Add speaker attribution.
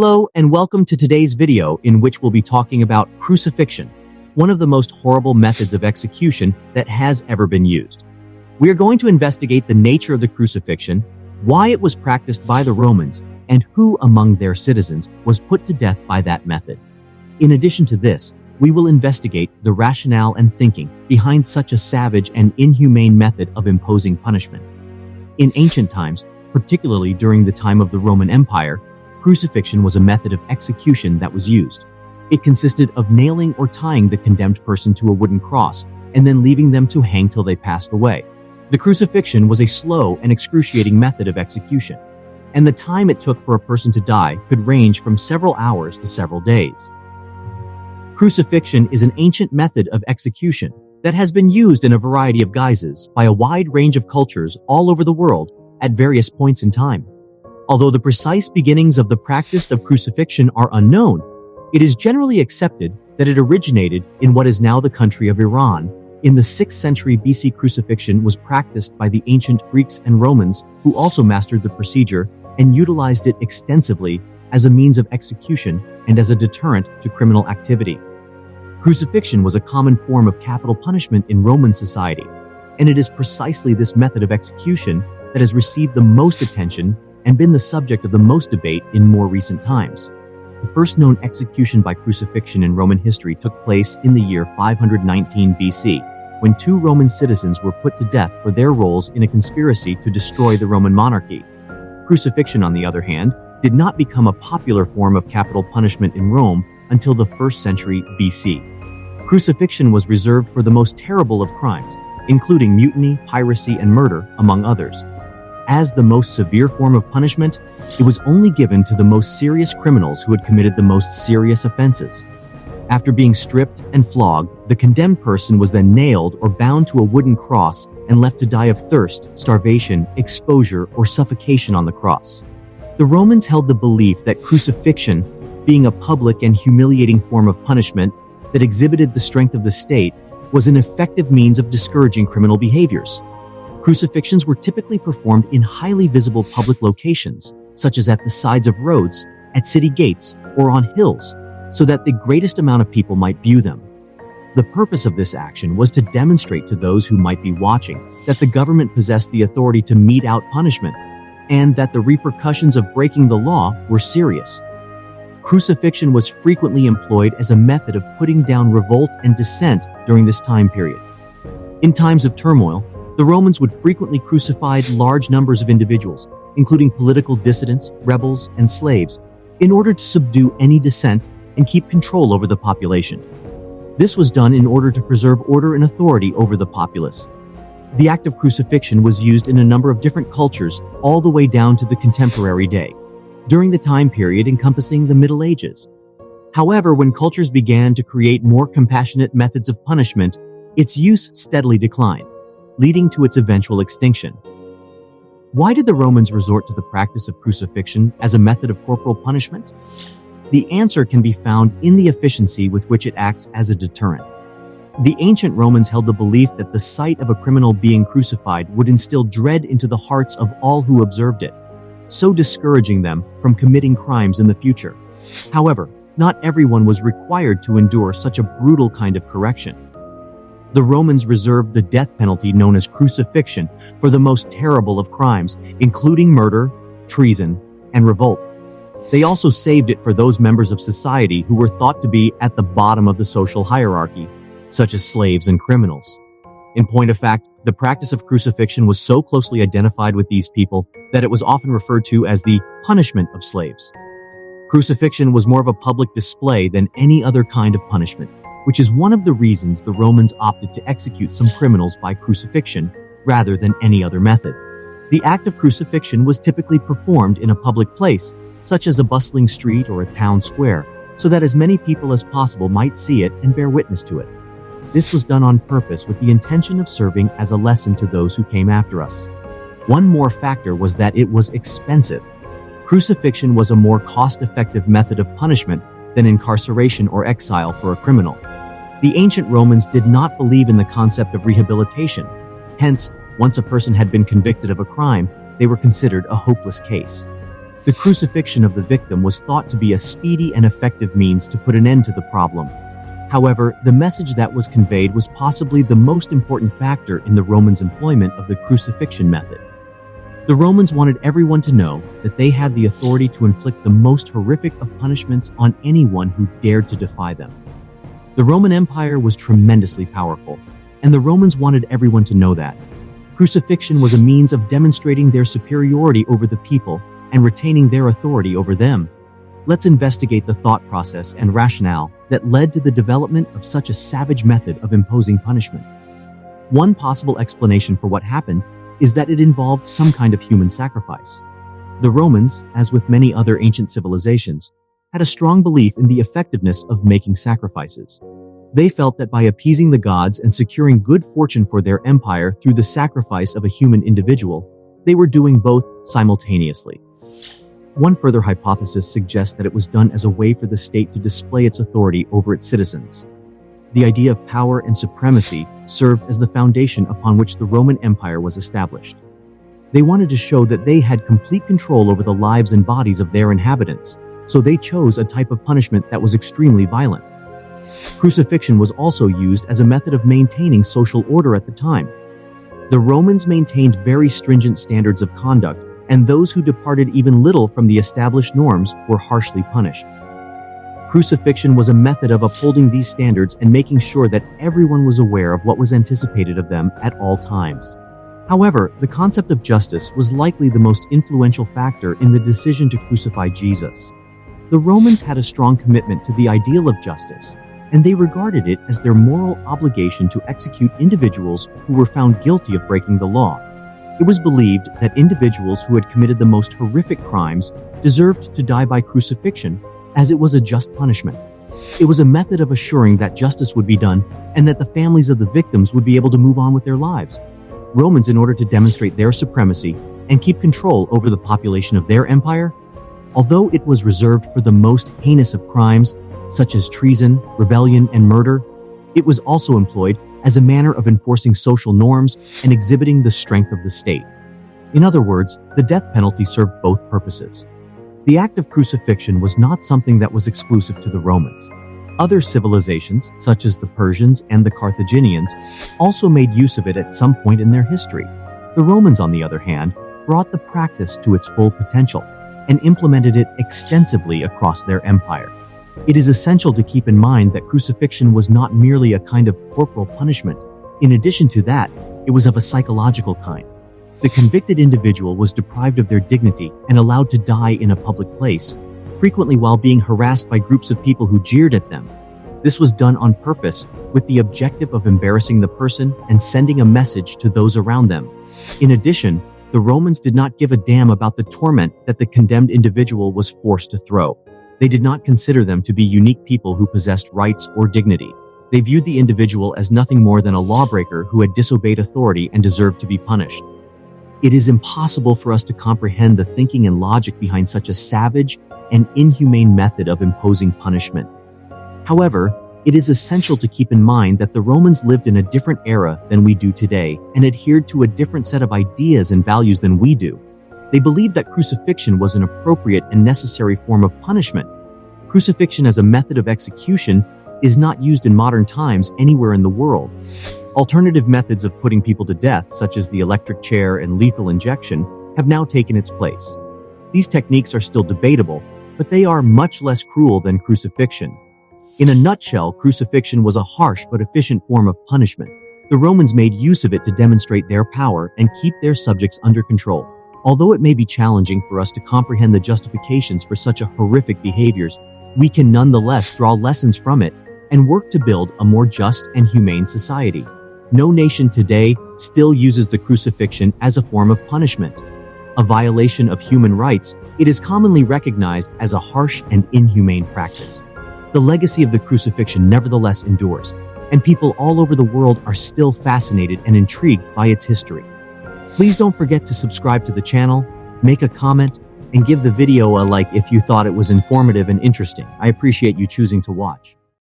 Speaker 1: Hello and welcome to today's video in which we'll be talking about crucifixion, one of the most horrible methods of execution that has ever been used. We are going to investigate the nature of the crucifixion, why it was practiced by the Romans, and who among their citizens was put to death by that method. In addition to this, we will investigate the rationale and thinking behind such a savage and inhumane method of imposing punishment. In ancient times, particularly during the time of the Roman Empire, crucifixion was a method of execution that was used. It consisted of nailing or tying the condemned person to a wooden cross and then leaving them to hang till they passed away. The crucifixion was a slow and excruciating method of execution, and the time it took for a person to die could range from several hours to several days. Crucifixion is an ancient method of execution that has been used in a variety of guises by a wide range of cultures all over the world at various points in time. Although the precise beginnings of the practice of crucifixion are unknown, it is generally accepted that it originated in what is now the country of Iran. In the 6th century BC, crucifixion was practiced by the ancient Greeks and Romans, who also mastered the procedure and utilized it extensively as a means of execution and as a deterrent to criminal activity. Crucifixion was a common form of capital punishment in Roman society, and it is precisely this method of execution that has received the most attention and been the subject of the most debate in more recent times. The first known execution by crucifixion in Roman history took place in the year 519 BC, when 2 Roman citizens were put to death for their roles in a conspiracy to destroy the Roman monarchy. Crucifixion, on the other hand, did not become a popular form of capital punishment in Rome until the 1st century BC. Crucifixion was reserved for the most terrible of crimes, including mutiny, piracy, and murder, among others. As the most severe form of punishment, it was only given to the most serious criminals who had committed the most serious offenses. After being stripped and flogged, the condemned person was then nailed or bound to a wooden cross and left to die of thirst, starvation, exposure, or suffocation on the cross. The Romans held the belief that crucifixion, being a public and humiliating form of punishment that exhibited the strength of the state, was an effective means of discouraging criminal behaviors. Crucifixions were typically performed in highly visible public locations, such as at the sides of roads, at city gates, or on hills, so that the greatest amount of people might view them. The purpose of this action was to demonstrate to those who might be watching that the government possessed the authority to mete out punishment, and that the repercussions of breaking the law were serious. Crucifixion was frequently employed as a method of putting down revolt and dissent during this time period. In times of turmoil, the Romans would frequently crucify large numbers of individuals, including political dissidents, rebels, and slaves, in order to subdue any dissent and keep control over the population. This was done in order to preserve order and authority over the populace. The act of crucifixion was used in a number of different cultures all the way down to the contemporary day, during the time period encompassing the Middle Ages. However, when cultures began to create more compassionate methods of punishment, its use steadily declined, leading to its eventual extinction. Why did the Romans resort to the practice of crucifixion as a method of corporal punishment? The answer can be found in the efficiency with which it acts as a deterrent. The ancient Romans held the belief that the sight of a criminal being crucified would instill dread into the hearts of all who observed it, so discouraging them from committing crimes in the future. However, not everyone was required to endure such a brutal kind of correction. The Romans reserved the death penalty known as crucifixion for the most terrible of crimes, including murder, treason, and revolt. They also saved it for those members of society who were thought to be at the bottom of the social hierarchy, such as slaves and criminals. In point of fact, the practice of crucifixion was so closely identified with these people that it was often referred to as the punishment of slaves. Crucifixion was more of a public display than any other kind of punishment, which is one of the reasons the Romans opted to execute some criminals by crucifixion rather than any other method. The act of crucifixion was typically performed in a public place, such as a bustling street or a town square, so that as many people as possible might see it and bear witness to it. This was done on purpose with the intention of serving as a lesson to those who came after us. One more factor was that it was expensive. Crucifixion was a more cost-effective method of punishment than incarceration or exile for a criminal. The ancient Romans did not believe in the concept of rehabilitation. Hence, once a person had been convicted of a crime, they were considered a hopeless case. The crucifixion of the victim was thought to be a speedy and effective means to put an end to the problem. However, the message that was conveyed was possibly the most important factor in the Romans' employment of the crucifixion method. The Romans wanted everyone to know that they had the authority to inflict the most horrific of punishments on anyone who dared to defy them. The Roman Empire was tremendously powerful, and the Romans wanted everyone to know that. Crucifixion was a means of demonstrating their superiority over the people and retaining their authority over them. Let's investigate the thought process and rationale that led to the development of such a savage method of imposing punishment. One possible explanation for what happened is that it involved some kind of human sacrifice. The Romans, as with many other ancient civilizations, had a strong belief in the effectiveness of making sacrifices. They felt that by appeasing the gods and securing good fortune for their empire through the sacrifice of a human individual, they were doing both simultaneously. One further hypothesis suggests that it was done as a way for the state to display its authority over its citizens. The idea of power and supremacy served as the foundation upon which the Roman Empire was established. They wanted to show that they had complete control over the lives and bodies of their inhabitants, so they chose a type of punishment that was extremely violent. Crucifixion was also used as a method of maintaining social order at the time. The Romans maintained very stringent standards of conduct, and those who departed even little from the established norms were harshly punished. Crucifixion was a method of upholding these standards and making sure that everyone was aware of what was anticipated of them at all times. However, the concept of justice was likely the most influential factor in the decision to crucify Jesus. The Romans had a strong commitment to the ideal of justice, and they regarded it as their moral obligation to execute individuals who were found guilty of breaking the law. It was believed that individuals who had committed the most horrific crimes deserved to die by crucifixion, as it was a just punishment. It was a method of assuring that justice would be done and that the families of the victims would be able to move on with their lives. Romans, in order to demonstrate their supremacy and keep control over the population of their empire, although it was reserved for the most heinous of crimes, such as treason, rebellion, and murder, it was also employed as a manner of enforcing social norms and exhibiting the strength of the state. In other words, the death penalty served both purposes. The act of crucifixion was not something that was exclusive to the Romans. Other civilizations, such as the Persians and the Carthaginians, also made use of it at some point in their history. The Romans, on the other hand, brought the practice to its full potential and implemented it extensively across their empire. It is essential to keep in mind that crucifixion was not merely a kind of corporal punishment. In addition to that, it was of a psychological kind. The convicted individual was deprived of their dignity and allowed to die in a public place, frequently while being harassed by groups of people who jeered at them. This was done on purpose, with the objective of embarrassing the person and sending a message to those around them. In addition, the Romans did not give a damn about the torment that the condemned individual was forced to throw. They did not consider them to be unique people who possessed rights or dignity. They viewed the individual as nothing more than a lawbreaker who had disobeyed authority and deserved to be punished. It is impossible for us to comprehend the thinking and logic behind such a savage and inhumane method of imposing punishment. However, it is essential to keep in mind that the Romans lived in a different era than we do today and adhered to a different set of ideas and values than we do. They believed that crucifixion was an appropriate and necessary form of punishment. Crucifixion as a method of execution is not used in modern times anywhere in the world. Alternative methods of putting people to death, such as the electric chair and lethal injection, have now taken its place. These techniques are still debatable, but they are much less cruel than crucifixion. In a nutshell, crucifixion was a harsh but efficient form of punishment. The Romans made use of it to demonstrate their power and keep their subjects under control. Although it may be challenging for us to comprehend the justifications for such horrific behaviors, we can nonetheless draw lessons from it and work to build a more just and humane society. No nation today still uses the crucifixion as a form of punishment. A violation of human rights, it is commonly recognized as a harsh and inhumane practice. The legacy of the crucifixion nevertheless endures, and people all over the world are still fascinated and intrigued by its history. Please don't forget to subscribe to the channel, make a comment, and give the video a like if you thought it was informative and interesting. I appreciate you choosing to watch.